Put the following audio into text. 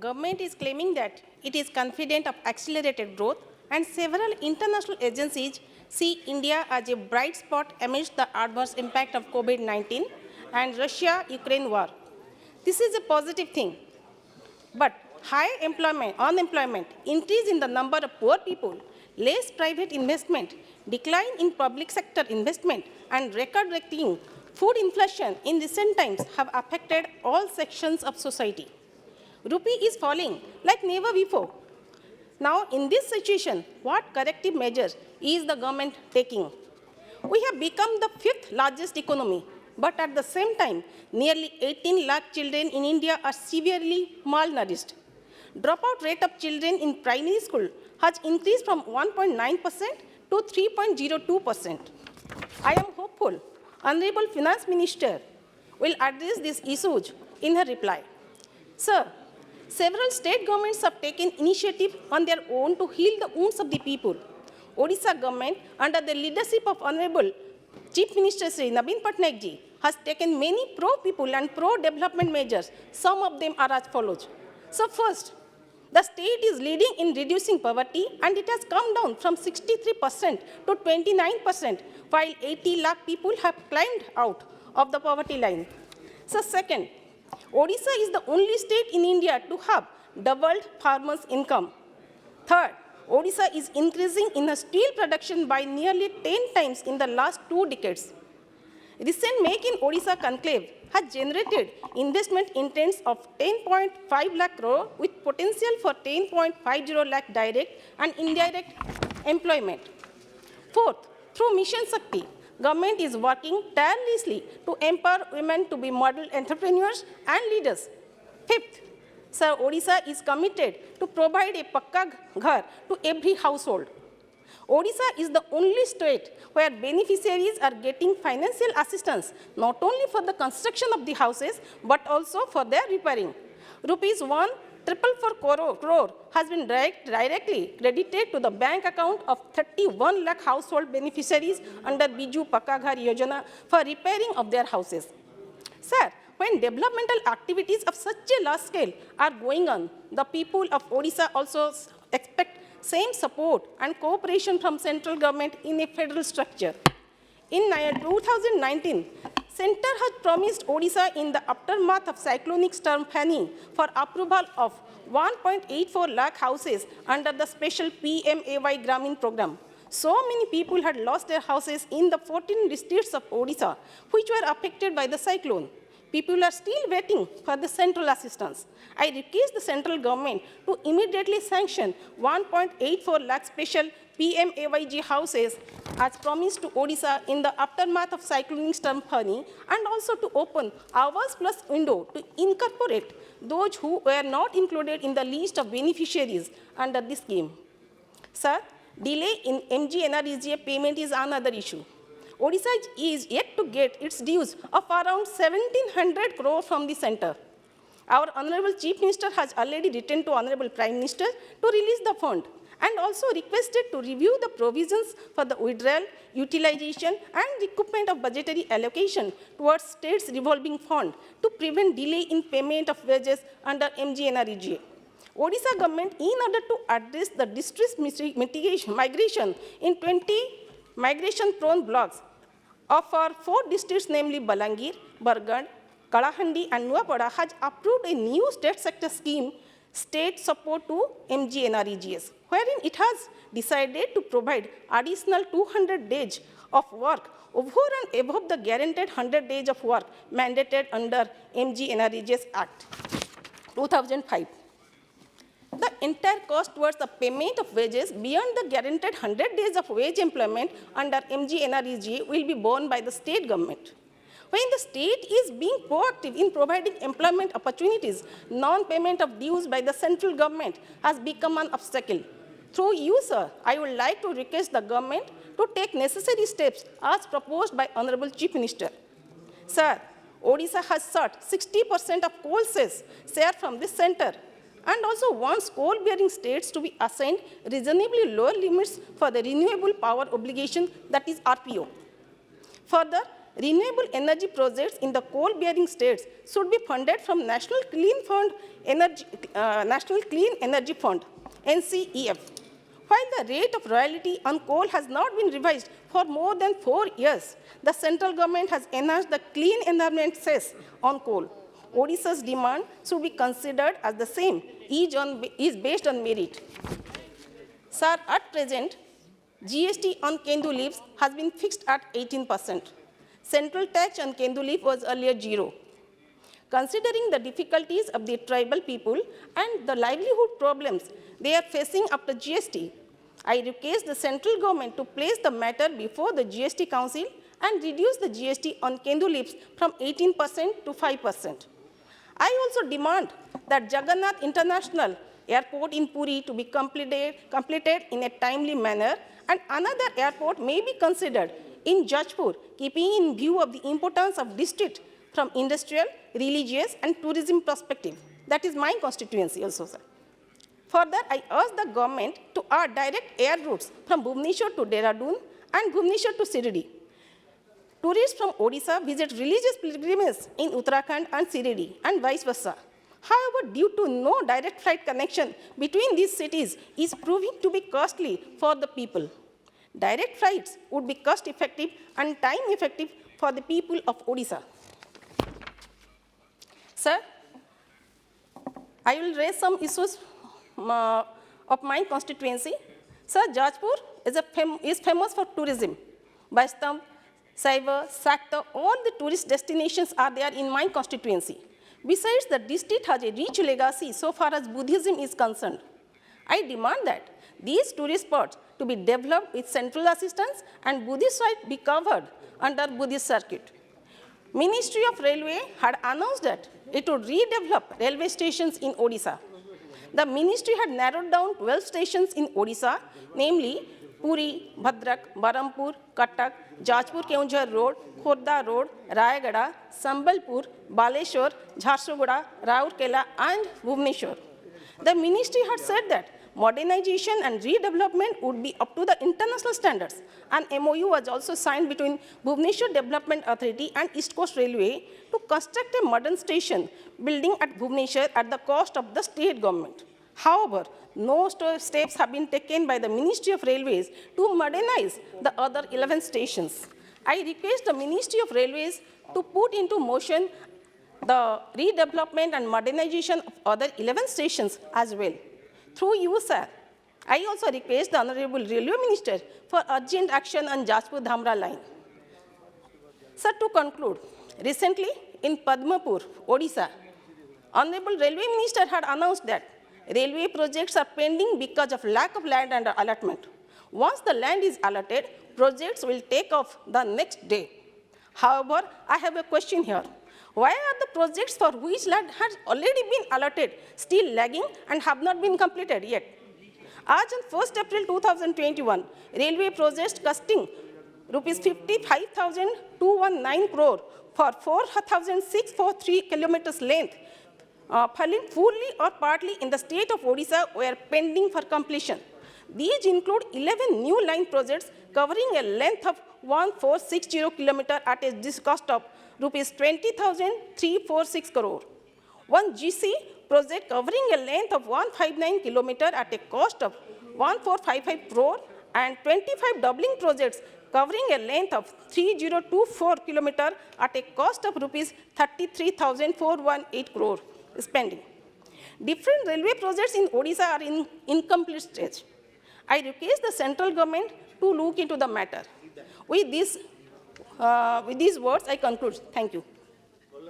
Government is claiming that it is confident of accelerated growth, and several international agencies see India as a bright spot amidst the adverse impact of COVID-19 and Russia-Ukraine war. This is a positive thing, but high unemployment, increase in the number of poor people, less private investment, decline in public sector investment, and record-breaking food inflation in recent times have affected all sections of society. Rupee is falling like never before. Now, in this situation, what corrective measures is the government taking? We have become the 5th largest economy, but at the same time, nearly 18 lakh children in India are severely malnourished. Dropout rate of children in primary school has increased from 1.9% to 3.02%. I am hopeful Honorable Finance Minister will address these issues in her reply. Sir, several state governments have taken initiative on their own to heal the wounds of the people. Odisha government, under the leadership of Honorable Chief Minister Sri Naveen Patnaik ji, has taken many pro-people and pro-development measures. Some of them are as follows. So first, the state is leading in reducing poverty, and it has come down from 63% to 29%, while 80 lakh people have climbed out of the poverty line. So second, Odisha is the only state in India to have doubled farmers' income. Third, Odisha is increasing in the steel production by nearly 10 times in the last 2 decades. Recent Make in Odisha conclave has generated investment intents of 10.5 lakh crore with potential for 10.50 lakh direct and indirect employment. Fourth, through Mission Shakti, government is working tirelessly to empower women to be model entrepreneurs and leaders. Fifth, Sir, Odisha is committed to provide a pakka ghar to every household. Odisha is the only state where beneficiaries are getting financial assistance not only for the construction of the houses but also for their repairing. Rupees 1,444 crore has been directly credited to the bank account of 31 lakh household beneficiaries under Biju Pakka Ghar Yojana for repairing of their houses. Sir, when developmental activities of such a large scale are going on, the people of Odisha also expect same support and cooperation from central government in a federal structure. In 2019, Centre has promised Odisha in the aftermath of cyclonic storm Fani for approval of 1.84 lakh houses under the special PMAY Gramin program. So many people had lost their houses in the 14 districts of Odisha, which were affected by the cyclone. People are still waiting for the central assistance. I request the central government to immediately sanction 1.84 lakh special PMAYG houses as promised to Odisha in the aftermath of cyclonic storm Fani, and also to open hours plus window to incorporate those who were not included in the list of beneficiaries under this scheme. Sir, delay in MGNREGA payment is another issue. Odisha is yet to get its dues of around 1,700 crore from the centre. Our Honorable Chief Minister has already written to Honorable Prime Minister to release the fund and also requested to review the provisions for the withdrawal, utilization and recoupment of budgetary allocation towards states revolving fund to prevent delay in payment of wages under MGNREGA. Odisha government, in order to address the distress migration in 20 migration-prone blocks, of our 4 districts, namely Balangir, Bargarh, Kalahandi, and Nuapada, has approved a new state sector scheme, State Support to MGNREGAs, wherein it has decided to provide additional 200 days of work over and above the guaranteed 100 days of work mandated under MGNREGAs Act 2005. The entire cost towards the payment of wages beyond the guaranteed 100 days of wage employment under MGNREGA will be borne by the state government. When the state is being proactive in providing employment opportunities, non-payment of dues by the central government has become an obstacle. Through you, sir, I would like to request the government to take necessary steps as proposed by Honorable Chief Minister. Sir, Odisha has sought 60% of coal sales share from this center, and also wants coal-bearing states to be assigned reasonably lower limits for the renewable power obligation, that is RPO. Further, renewable energy projects in the coal-bearing states should be funded from National Clean Energy Fund, NCEF. While the rate of royalty on coal has not been revised for more than 4 years, the central government has enhanced the clean environment cess on coal. Odisha's demand should be considered as the same, is based on merit. Sir, at present, GST on Kendu leaves has been fixed at 18%. Central tax on Kendu leaf was earlier 0. Considering the difficulties of the tribal people and the livelihood problems they are facing after GST, I request the central government to place the matter before the GST Council and reduce the GST on Kendu leaves from 18% to 5%. I also demand that Jagannath International Airport in Puri to be completed in a timely manner, and another airport may be considered in Jajpur, keeping in view of the importance of district from industrial, religious, and tourism perspective. That is my constituency also, sir. Further, I urge the government to add direct air routes from Bhubaneswar to Dehradun and Bhubaneswar to Shirdi. Tourists from Odisha visit religious pilgrimages in Uttarakhand and Shirdi, and vice versa. However, due to no direct flight connection between these cities is proving to be costly for the people. Direct flights would be cost-effective and time-effective for the people of Odisha. Sir, I will raise some issues of my constituency. Sir, Jajpur is famous for tourism. Vaishnav, Saiva, Sakta, all the tourist destinations are there in my constituency. Besides, the district has a rich legacy so far as Buddhism is concerned. I demand that these tourist spots to be developed with central assistance and Buddhist site be covered under Buddhist circuit. Ministry of Railway had announced that it would redevelop railway stations in Odisha. The ministry had narrowed down 12 stations in Odisha, namely Puri, Bhadrak, Barampur, Cuttack, Jajpur Keonjhar Road, Khordha Road, Rayagada, Sambalpur, Baleshwar, Jharsuguda, Raurkela, and Bhubaneswar. The ministry had said that modernization and redevelopment would be up to the international standards. An MOU was also signed between Bhubaneswar Development Authority and East Coast Railway to construct a modern station building at Bhubaneswar at the cost of the state government. However, no steps have been taken by the Ministry of Railways to modernize the other 11 stations. I request the Ministry of Railways to put into motion the redevelopment and modernization of other 11 stations as well. Through you, sir, I also request the Honorable Railway Minister for urgent action on Jajpur-Dhamra line. Sir, to conclude, recently in Padmapur, Odisha, Honorable Railway Minister had announced that railway projects are pending because of lack of land under allotment. Once the land is allotted, projects will take off the next day. However, I have a question here. Why are the projects for which land has already been allotted still lagging and have not been completed yet? As on 1st April 2021, railway projects costing rupees 55,219 crore for 4,643 kilometers length, falling fully or partly in the state of Odisha were pending for completion. These include 11 new line projects covering a length of 1460 kilometers at a cost of rupees 20,346 crore. One GC project covering a length of 159 kilometers at a cost of 1455 crore, and 25 doubling projects covering a length of 3024 kilometers at a cost of rupees 33,418 crore spending. Different railway projects in Odisha are in incomplete stage. I request the central government to look into the matter. With these words, I conclude. Thank you.